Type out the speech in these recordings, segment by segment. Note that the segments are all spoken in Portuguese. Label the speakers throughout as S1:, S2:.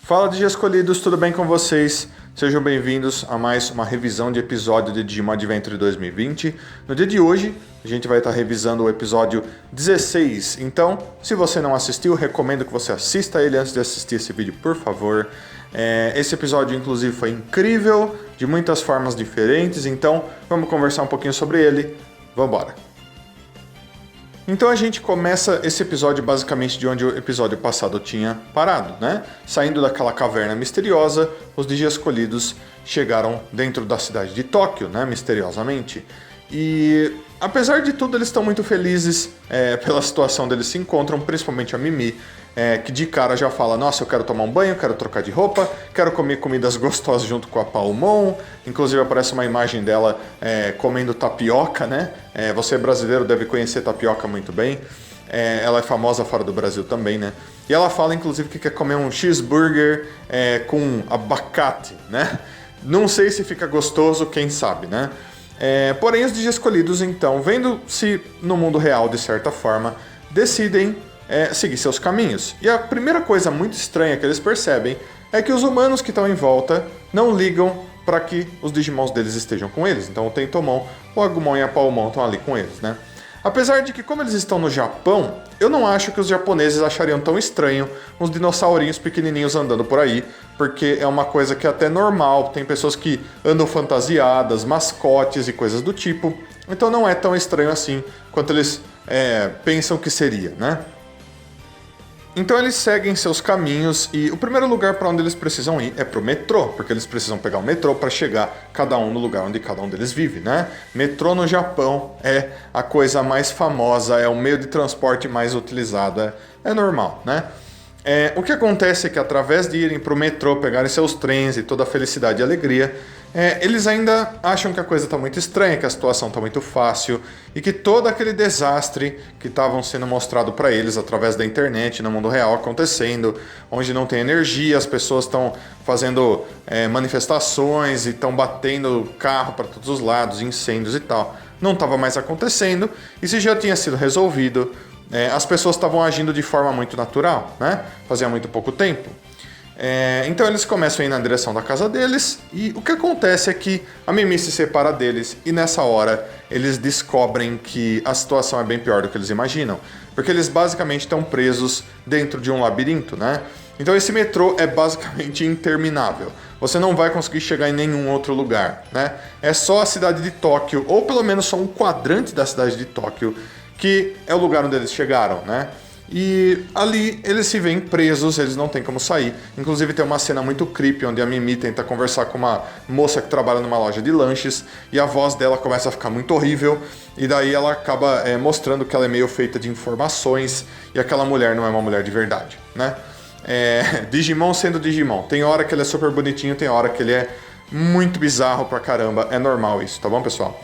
S1: Fala DJ Escolhidos, tudo bem com vocês? Sejam bem-vindos a mais uma revisão de episódio de Digimon Adventure 2020. No dia de hoje, a gente vai estar revisando o episódio 16. Então, se você não assistiu, recomendo que você assista ele antes de assistir esse vídeo, por favor. Esse episódio, inclusive, foi incrível, de muitas formas diferentes. Então, vamos conversar um pouquinho sobre ele. Vamos embora! Então a gente começa esse episódio basicamente de onde o episódio passado tinha parado, né? Saindo daquela caverna misteriosa, os Digi Escolhidos chegaram dentro da cidade de Tóquio, né? Misteriosamente. E apesar de tudo, eles estão muito felizes pela situação deles se encontram, principalmente a Mimi, que de cara já fala, nossa, eu quero tomar um banho, quero trocar de roupa, quero comer comidas gostosas junto com a Palmon. Inclusive aparece uma imagem dela comendo tapioca, né? Você brasileiro deve conhecer tapioca muito bem. Ela é famosa fora do Brasil também, né? E ela fala, inclusive, que quer comer um cheeseburger com abacate, né? Não sei se fica gostoso, quem sabe, né? Porém, os Digi Escolhidos, então, vendo-se no mundo real de certa forma, decidem seguir seus caminhos. E a primeira coisa muito estranha que eles percebem é que os humanos que estão em volta não ligam para que os Digimons deles estejam com eles. Então o Tentomon, o Agumon e a Palmon estão ali com eles, né? Apesar de que, como eles estão no Japão, eu não acho que os japoneses achariam tão estranho uns dinossaurinhos pequenininhos andando por aí, porque é uma coisa que é até normal, tem pessoas que andam fantasiadas, mascotes e coisas do tipo, então não é tão estranho assim quanto eles pensam que seria, né? Então eles seguem seus caminhos e o primeiro lugar para onde eles precisam ir é pro metrô, porque eles precisam pegar o metrô para chegar cada um no lugar onde cada um deles vive, né? Metrô no Japão é a coisa mais famosa, é o meio de transporte mais utilizado, é normal, né? O que acontece é que através de irem pro metrô, pegarem seus trens e toda a felicidade e alegria, eles ainda acham que a coisa está muito estranha, que a situação está muito fácil e que todo aquele desastre que estavam sendo mostrado para eles através da internet, no mundo real acontecendo, onde não tem energia, as pessoas estão fazendo manifestações e estão batendo carro para todos os lados, incêndios e tal, não estava mais acontecendo e se já tinha sido resolvido, as pessoas estavam agindo de forma muito natural, né? Fazia muito pouco tempo. Então eles começam a ir na direção da casa deles e o que acontece é que a Mimi se separa deles e nessa hora eles descobrem que a situação é bem pior do que eles imaginam, porque eles basicamente estão presos dentro de um labirinto, né? Então esse metrô é basicamente interminável, você não vai conseguir chegar em nenhum outro lugar, né? É só a cidade de Tóquio, ou pelo menos só um quadrante da cidade de Tóquio, que é o lugar onde eles chegaram, né? E ali eles se veem presos, eles não têm como sair. Inclusive tem uma cena muito creepy onde a Mimi tenta conversar com uma moça que trabalha numa loja de lanches e a voz dela começa a ficar muito horrível e daí ela acaba mostrando que ela é meio feita de informações e aquela mulher não é uma mulher de verdade, né? Digimon sendo Digimon. Tem hora que ele é super bonitinho, tem hora que ele é muito bizarro pra caramba. É normal isso, tá bom, pessoal?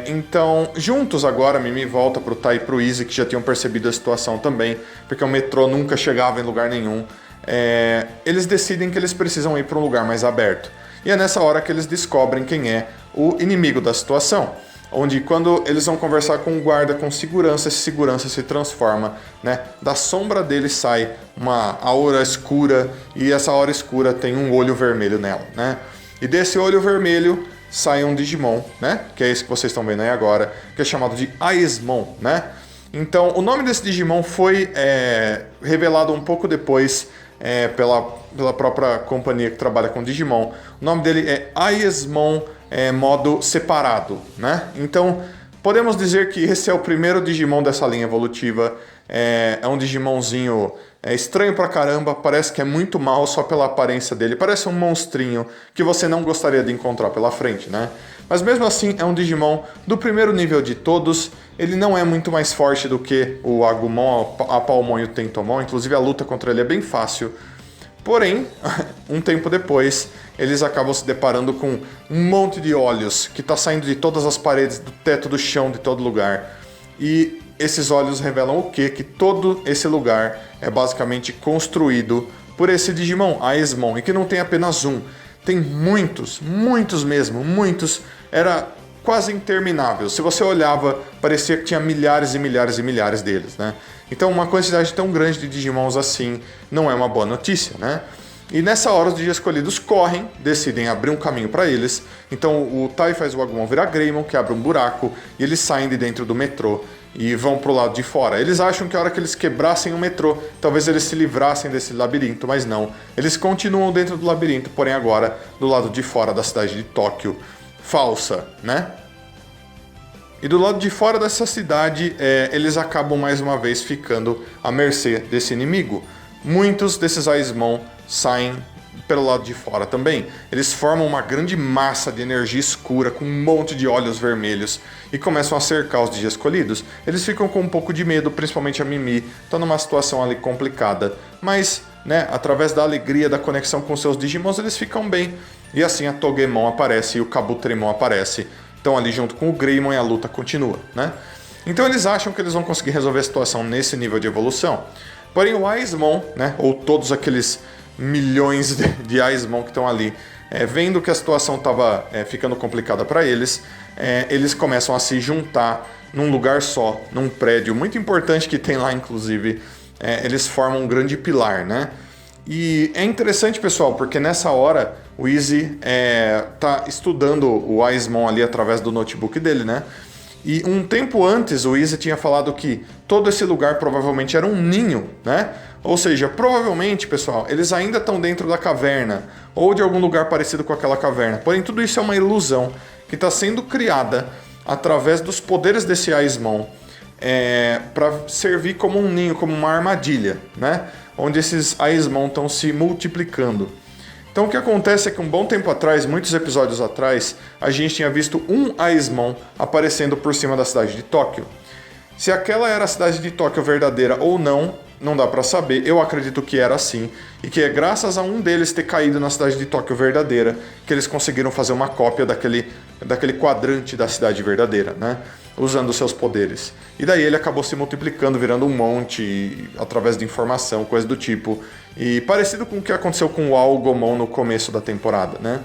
S1: Então, juntos agora, a Mimi volta pro Tai e pro Izzy, que já tinham percebido a situação também, porque o metrô nunca chegava em lugar nenhum. Eles decidem que eles precisam ir para um lugar mais aberto. E é nessa hora que eles descobrem quem é o inimigo da situação. Onde quando eles vão conversar com o guarda com segurança, esse segurança se transforma, né? Da sombra dele sai uma aura escura e essa aura escura tem um olho vermelho nela, né? E desse olho vermelho sai um Digimon, né? Que é esse que vocês estão vendo aí agora, que é chamado de Aesmon, né? Então, o nome desse Digimon foi revelado um pouco depois pela própria companhia que trabalha com Digimon. O nome dele é Aesmon modo separado, né? Então, podemos dizer que esse é o primeiro Digimon dessa linha evolutiva. É um Digimonzinho estranho pra caramba, parece que é muito mal só pela aparência dele. Parece um monstrinho que você não gostaria de encontrar pela frente, né? Mas mesmo assim é um Digimon do primeiro nível de todos. Ele não é muito mais forte do que o Agumon, a Palmon e o Tentomon. Inclusive a luta contra ele é bem fácil. Porém, um tempo depois, eles acabam se deparando com um monte de olhos que está saindo de todas as paredes, do teto, do chão, de todo lugar. E esses olhos revelam o quê? Que todo esse lugar é basicamente construído por esse Digimon, Aesmon, e que não tem apenas um. Tem muitos, muitos mesmo, muitos. Era quase interminável. Se você olhava, parecia que tinha milhares e milhares e milhares deles, né? Então uma quantidade tão grande de Digimons assim não é uma boa notícia, né? E nessa hora os Digi escolhidos correm, decidem abrir um caminho para eles. Então o Tai faz o Agumon virar Greymon, que abre um buraco, e eles saem de dentro do metrô e vão pro lado de fora. Eles acham que a hora que eles quebrassem o metrô, talvez eles se livrassem desse labirinto, mas não. Eles continuam dentro do labirinto, porém agora do lado de fora da cidade de Tóquio. Falsa, né? E do lado de fora dessa cidade, eles acabam mais uma vez ficando à mercê desse inimigo. Muitos desses Aizmon saem pelo lado de fora também. Eles formam uma grande massa de energia escura com um monte de olhos vermelhos e começam a cercar os Digi escolhidos. Eles ficam com um pouco de medo, principalmente a Mimi, está numa situação ali complicada. Mas, né, através da alegria, da conexão com seus Digimons, eles ficam bem. E assim a Togemon aparece e o Kabutorimon aparece. Estão ali junto com o Greymon e a luta continua, né? Então eles acham que eles vão conseguir resolver a situação nesse nível de evolução. Porém o Aizmon, né, ou todos aqueles milhões de Aizmon que estão ali, vendo que a situação estava ficando complicada para eles, eles começam a se juntar num lugar só, num prédio muito importante que tem lá, inclusive. Eles formam um grande pilar, né? E é interessante, pessoal, porque nessa hora o Izzy tá estudando o Aizmon ali através do notebook dele, né? E um tempo antes o Izzy tinha falado que todo esse lugar provavelmente era um ninho, né? Ou seja, provavelmente, pessoal, eles ainda estão dentro da caverna ou de algum lugar parecido com aquela caverna. Porém, tudo isso é uma ilusão que está sendo criada através dos poderes desse Aizmon para servir como um ninho, como uma armadilha, né? Onde esses Aizmon estão se multiplicando. Então o que acontece é que um bom tempo atrás, muitos episódios atrás, a gente tinha visto um Aizmon aparecendo por cima da cidade de Tóquio. Se aquela era a cidade de Tóquio verdadeira ou não, não dá pra saber. Eu acredito que era assim, e que é graças a um deles ter caído na cidade de Tóquio verdadeira que eles conseguiram fazer uma cópia daquele quadrante da cidade verdadeira, né? Usando seus poderes. E daí ele acabou se multiplicando, virando um monte, através de informação, coisa do tipo. E parecido com o que aconteceu com o Algomon no começo da temporada, né?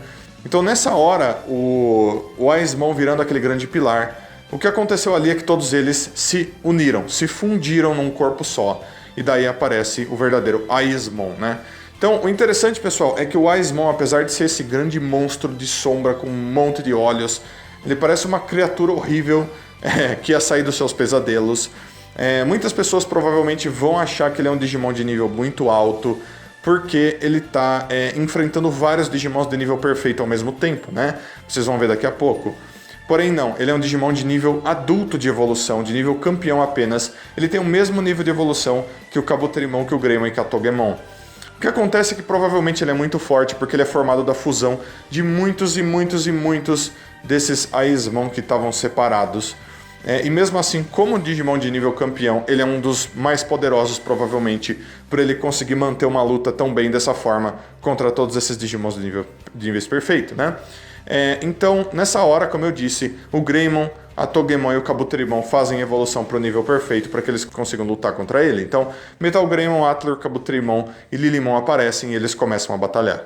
S1: Então nessa hora, o Aizmon virando aquele grande pilar, o que aconteceu ali é que todos eles se uniram, se fundiram num corpo só. E daí aparece o verdadeiro Aizmon, né? Então, o interessante, pessoal, é que o Aizmon, apesar de ser esse grande monstro de sombra com um monte de olhos, ele parece uma criatura horrível que ia sair dos seus pesadelos. Muitas pessoas provavelmente vão achar que ele é um Digimon de nível muito alto, porque ele está enfrentando vários Digimons de nível perfeito ao mesmo tempo, né? Vocês vão ver daqui a pouco. Porém não, ele é um Digimon de nível adulto de evolução, de nível campeão apenas. Ele tem o mesmo nível de evolução que o Kabutorimon, que o Greymon e que a Togemon. O que acontece é que provavelmente ele é muito forte porque ele é formado da fusão de muitos e muitos e muitos desses Aizmon que estavam separados. E mesmo assim, como Digimon de nível campeão, ele é um dos mais poderosos provavelmente por ele conseguir manter uma luta tão bem dessa forma contra todos esses Digimons de níveis perfeito, né? Então, nessa hora, como eu disse, o Greymon, a Togemon e o Kabutorimon fazem evolução para o nível perfeito para que eles consigam lutar contra ele. Então, Metal Greymon, Atler, Kabutorimon e Lilymon aparecem e eles começam a batalhar.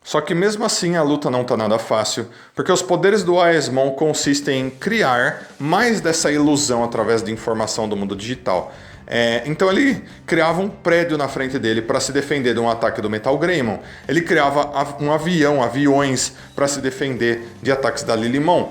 S1: Só que mesmo assim a luta não tá nada fácil, porque os poderes do Aizmon consistem em criar mais dessa ilusão através de informação do mundo digital. Então ele criava um prédio na frente dele para se defender de um ataque do Metal Greymon. Ele criava aviões para se defender de ataques da Lilymon.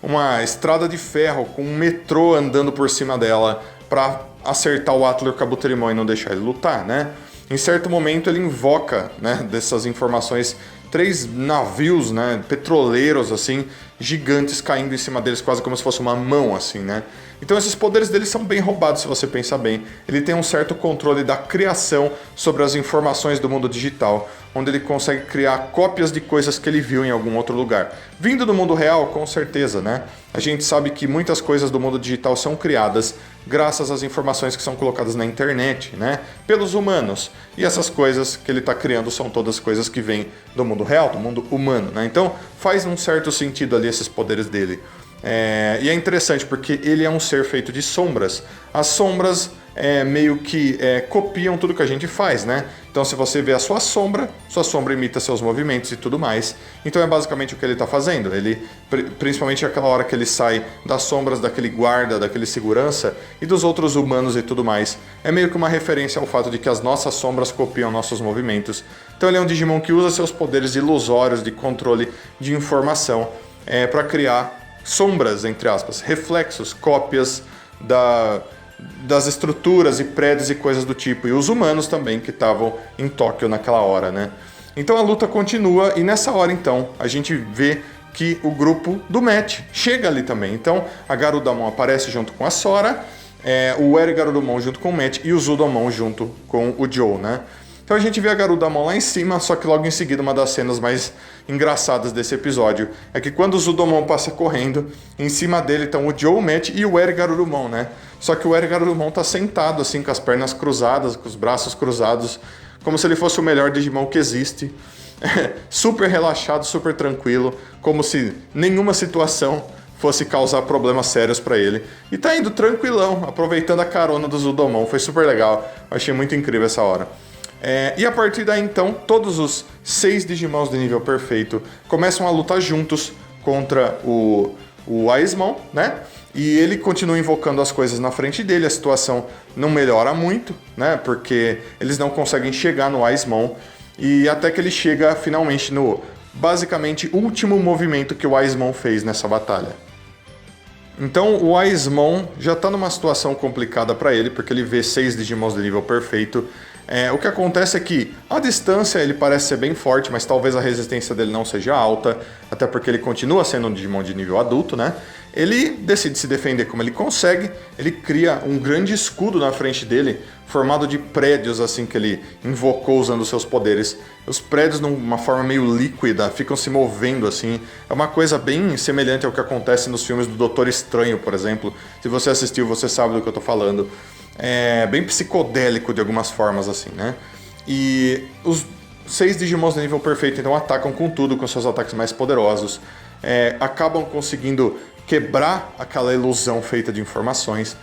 S1: Uma estrada de ferro com um metrô andando por cima dela para acertar o Atler, Kabutorimon e não deixar ele lutar, né? Em certo momento ele invoca, né, dessas informações 3 navios, né, petroleiros assim, gigantes caindo em cima deles quase como se fosse uma mão assim, né? Então esses poderes dele são bem roubados se você pensar bem. Ele tem um certo controle da criação sobre as informações do mundo digital, onde ele consegue criar cópias de coisas que ele viu em algum outro lugar. Vindo do mundo real, com certeza, né? A gente sabe que muitas coisas do mundo digital são criadas graças às informações que são colocadas na internet, né? Pelos humanos. E essas coisas que ele está criando são todas coisas que vêm do mundo real, do mundo humano, né? Então faz um certo sentido ali esses poderes dele. E é interessante porque ele é um ser feito de sombras. As sombras meio que copiam tudo que a gente faz, né? Então, se você vê a sua sombra imita seus movimentos e tudo mais. Então, é basicamente o que ele está fazendo. Ele, principalmente aquela hora que ele sai das sombras daquele guarda, daquele segurança e dos outros humanos e tudo mais, é meio que uma referência ao fato de que as nossas sombras copiam nossos movimentos. Então, ele é um Digimon que usa seus poderes ilusórios de controle de informação para criar sombras, entre aspas, reflexos, cópias das estruturas e prédios e coisas do tipo, e os humanos também que estavam em Tóquio naquela hora, né? Então a luta continua e nessa hora então a gente vê que o grupo do Matt chega ali também. Então a Garudamon aparece junto com a Sora, o Eri Garurumon junto com o Matt e o Zudomon junto com o Joe, né? Então a gente vê a Garudamon lá em cima, só que logo em seguida uma das cenas mais engraçadas desse episódio é que quando o Zudomon passa correndo, em cima dele estão o Joe, o Matt e o Eri Garurumon, né? Só que o Eri Garurumon tá sentado assim, com as pernas cruzadas, com os braços cruzados, como se ele fosse o melhor Digimon que existe. Super relaxado, super tranquilo, como se nenhuma situação fosse causar problemas sérios para ele. E tá indo tranquilão, aproveitando a carona do Zudomon. Foi super legal, eu achei muito incrível essa hora. E a partir daí, então, todos os 6 Digimons de nível perfeito começam a lutar juntos contra o Aesmon, né? E ele continua invocando as coisas na frente dele, a situação não melhora muito, né? Porque eles não conseguem chegar no Aesmon, e até que ele chega finalmente no, basicamente, último movimento que o Aesmon fez nessa batalha. Então o Aesmon já está numa situação complicada para ele, porque ele vê 6 Digimons de nível perfeito. O que acontece é que a distância ele parece ser bem forte, mas talvez a resistência dele não seja alta, até porque ele continua sendo um Digimon de nível adulto, né? Ele decide se defender como ele consegue, ele cria um grande escudo na frente dele, formado de prédios assim que ele invocou usando seus poderes. Os prédios, numa forma meio líquida, ficam se movendo assim. É uma coisa bem semelhante ao que acontece nos filmes do Doutor Estranho, por exemplo. Se você assistiu, você sabe do que eu tô falando. É bem psicodélico de algumas formas assim, né? E os 6 Digimons de nível perfeito então atacam com tudo, com seus ataques mais poderosos. Acabam conseguindo quebrar aquela ilusão feita de informações,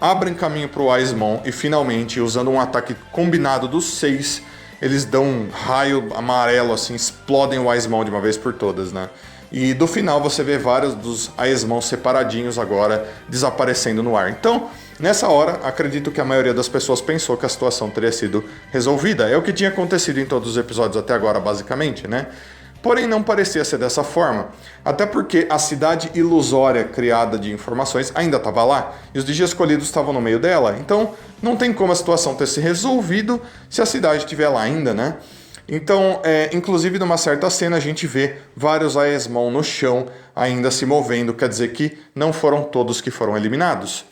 S1: abrem caminho para o Aesmon e finalmente, usando um ataque combinado dos 6, eles dão um raio amarelo, assim, explodem o Aesmon de uma vez por todas, né? E do final você vê vários dos Aesmons separadinhos agora, desaparecendo no ar. Então, nessa hora, acredito que a maioria das pessoas pensou que a situação teria sido resolvida. É o que tinha acontecido em todos os episódios até agora, basicamente, né? Porém, não parecia ser dessa forma, até porque a cidade ilusória criada de informações ainda estava lá, e os Digi escolhidos estavam no meio dela, então não tem como a situação ter se resolvido se a cidade estiver lá ainda, né? Então, inclusive numa certa cena a gente vê vários Aesmon no chão ainda se movendo, quer dizer que não foram todos que foram eliminados.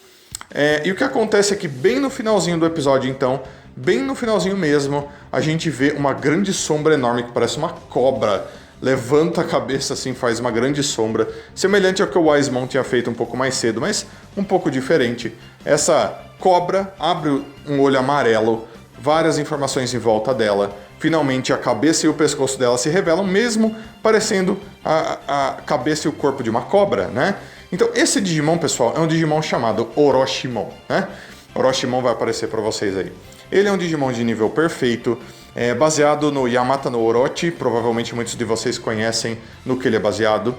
S1: E o que acontece é que bem no finalzinho do episódio, então, bem no finalzinho mesmo, a gente vê uma grande sombra enorme que parece uma cobra. Levanta a cabeça assim, faz uma grande sombra, semelhante ao que o Aesmon tinha feito um pouco mais cedo, mas um pouco diferente. Essa cobra abre um olho amarelo, várias informações em volta dela. Finalmente a cabeça e o pescoço dela se revelam, mesmo parecendo a cabeça e o corpo de uma cobra, né? Então esse Digimon, pessoal, é um Digimon chamado Orochimon, né? Orochimon vai aparecer para vocês aí. Ele é um Digimon de nível perfeito, baseado no Yamata no Orochi, provavelmente muitos de vocês conhecem no que ele é baseado.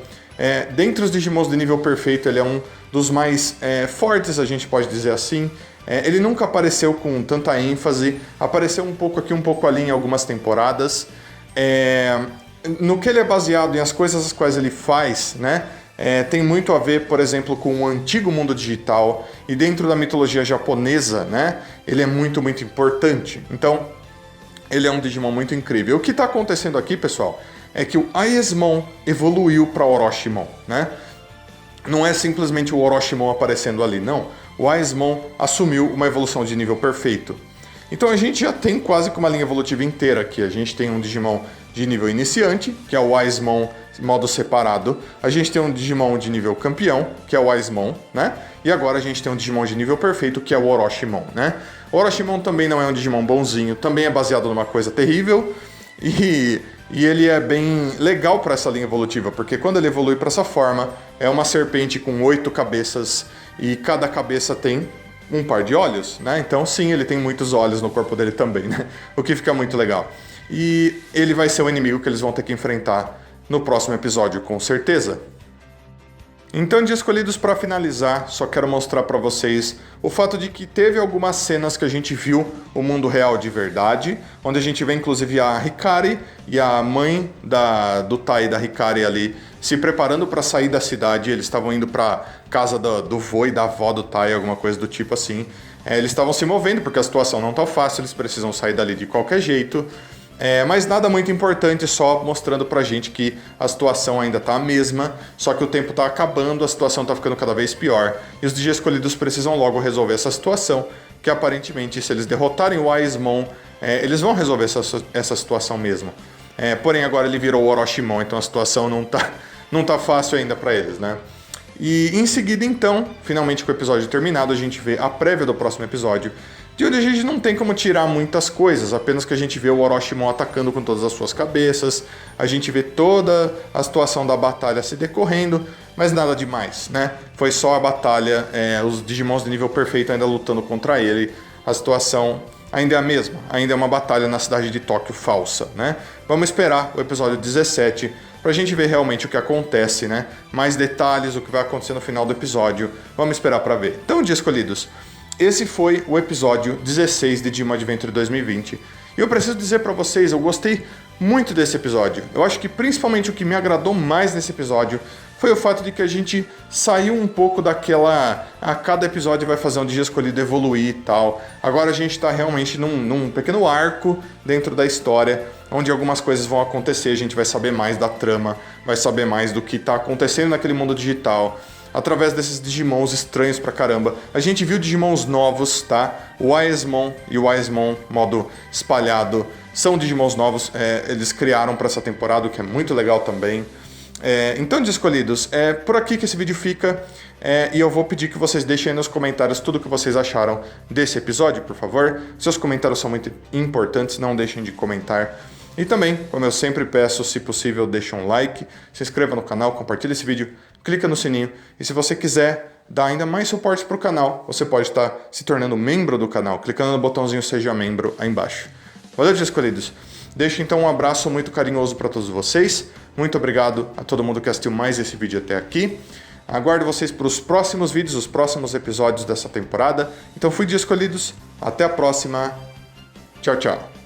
S1: Dentre os Digimons de nível perfeito, ele é um dos mais fortes, a gente pode dizer assim. Ele nunca apareceu com tanta ênfase, apareceu um pouco aqui, um pouco ali em algumas temporadas. No que ele é baseado e as coisas as quais ele faz, né? Tem muito a ver, por exemplo, com o antigo mundo digital, e dentro da mitologia japonesa, né? Ele é muito, muito importante. Então, ele é um Digimon muito incrível. O que está acontecendo aqui, pessoal, é que o Aesmon evoluiu para Orochimon, né? Não é simplesmente o Orochimon aparecendo ali, não. O Aesmon assumiu uma evolução de nível perfeito. Então a gente já tem quase que uma linha evolutiva inteira aqui. A gente tem um Digimon de nível iniciante, que é o Aesmon modo separado. A gente tem um Digimon de nível campeão, que é o Aesmon, né? E agora a gente tem um Digimon de nível perfeito, que é o Orochimon, né? O Orochimon também não é um Digimon bonzinho, também é baseado numa coisa terrível. E ele é bem legal para essa linha evolutiva, porque quando ele evolui para essa forma, é uma serpente com 8 cabeças, e cada cabeça tem um par de olhos, né? Então sim, ele tem muitos olhos no corpo dele também, né? O que fica muito legal. E ele vai ser o inimigo que eles vão ter que enfrentar no próximo episódio, com certeza. Então, de escolhidos para finalizar, só quero mostrar para vocês o fato de que teve algumas cenas que a gente viu o mundo real de verdade, onde a gente vê inclusive a Hikari e a mãe do Tai e da Hikari ali se preparando para sair da cidade. Eles estavam indo para casa do vô e da avó do Tai, alguma coisa do tipo assim. Eles estavam se movendo porque a situação não tá fácil, eles precisam sair dali de qualquer jeito. Mas nada muito importante, só mostrando pra gente que a situação ainda tá a mesma, só que o tempo tá acabando, a situação tá ficando cada vez pior, e os Digi Escolhidos precisam logo resolver essa situação, que aparentemente, se eles derrotarem o Aizmon, eles vão resolver essa situação mesmo. Porém, agora ele virou o Orochimon, então a situação não tá fácil ainda pra eles, né? E em seguida, então, finalmente com o episódio terminado, a gente vê a prévia do próximo episódio, de onde a gente não tem como tirar muitas coisas, apenas que a gente vê o Orochimon atacando com todas as suas cabeças, a gente vê toda a situação da batalha se decorrendo, mas nada demais, né? Foi só a batalha, os Digimons de nível perfeito ainda lutando contra ele, a situação ainda é a mesma, ainda é uma batalha na cidade de Tóquio falsa, né? Vamos esperar o episódio 17 pra gente ver realmente o que acontece, né? Mais detalhes, o que vai acontecer no final do episódio, vamos esperar pra ver. Então, Dia Escolhidos, esse foi o episódio 16 de Digimon Adventure 2020. E eu preciso dizer pra vocês, eu gostei muito desse episódio. Eu acho que principalmente o que me agradou mais nesse episódio foi o fato de que a gente saiu um pouco daquela... A cada episódio vai fazer um Digi Escolhido evoluir e tal. Agora a gente tá realmente num pequeno arco dentro da história, onde algumas coisas vão acontecer, a gente vai saber mais da trama, vai saber mais do que tá acontecendo naquele mundo digital, através desses Digimons estranhos pra caramba. A gente viu Digimons novos, tá? O Aizmon e o Aizmon modo espalhado são Digimons novos, eles criaram pra essa temporada, o que é muito legal também. Então, Digi Escolhidos, é por aqui que esse vídeo fica, e eu vou pedir que vocês deixem aí nos comentários tudo o que vocês acharam desse episódio, por favor. Seus comentários são muito importantes, não deixem de comentar. E também, como eu sempre peço, se possível, deixe um like, se inscreva no canal, compartilhe esse vídeo, clica no sininho, e se você quiser dar ainda mais suporte para o canal, você pode estar se tornando membro do canal, clicando no botãozinho Seja Membro aí embaixo. Valeu, Digi Escolhidos! Deixo então um abraço muito carinhoso para todos vocês, muito obrigado a todo mundo que assistiu mais esse vídeo até aqui. Aguardo vocês para os próximos vídeos, os próximos episódios dessa temporada. Então fui Digi Escolhidos, até a próxima, tchau, tchau!